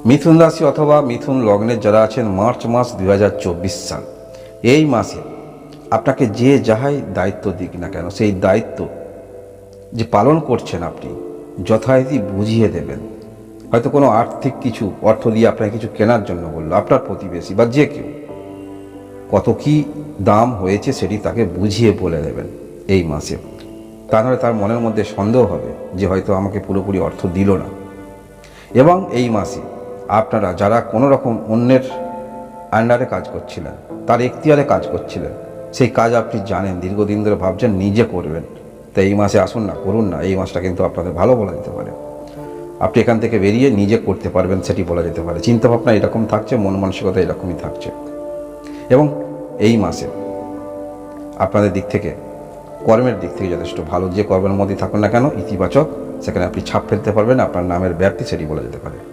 মিথুন রাশি অথবা মিথুন লগ্নের যারা আছেন, মার্চ মাস 2024 সাল, এই মাসে আপনাকে যে যাহাই দায়িত্ব দিক না কেন, সেই দায়িত্ব যে পালন করছেন আপনি যথারীতি বুঝিয়ে দেবেন। হয়তো কোনো আর্থিক কিছু অর্থ দিয়ে আপনাকে কিছু কেনার জন্য বললো আপনার প্রতিবেশী বা যে কেউ, কত কি দাম হয়েছে সেটি তাকে বুঝিয়ে বলে দেবেন এই মাসে। তা নাহলে তার মনের মধ্যে সন্দেহ হবে যে হয়তো আমাকে পুরোপুরি অর্থ দিল না। এবং এই মাসে আপনারা যারা কোনো রকম অন্যের আন্ডারে কাজ করছিলেন, তার এখতিয়ারে কাজ করছিলেন, সেই কাজ আপনি জানেন, দীর্ঘদিন ধরে ভাবছেন নিজে করবেন, তাই এই মাসে আসুন না, করুন না। এই মাসটা কিন্তু আপনাদের ভালো বলা যেতে পারে। আপনি এখান থেকে বেরিয়ে নিজে করতে পারবেন, সেটি বলা যেতে পারে। চিন্তাভাবনা এরকম থাকছে, মন মানসিকতা এরকমই থাকছে। এবং এই মাসে আপনাদের দিক থেকে, কর্মের দিক থেকে যথেষ্ট ভালো। যে কর্মের মধ্যেই থাকুন না কেন, ইতিবাচক, সেখানে আপনি ছাপ ফেলতে পারবেন, আপনার নামের ব্যাপ্তি সেটি বলা যেতে পারে।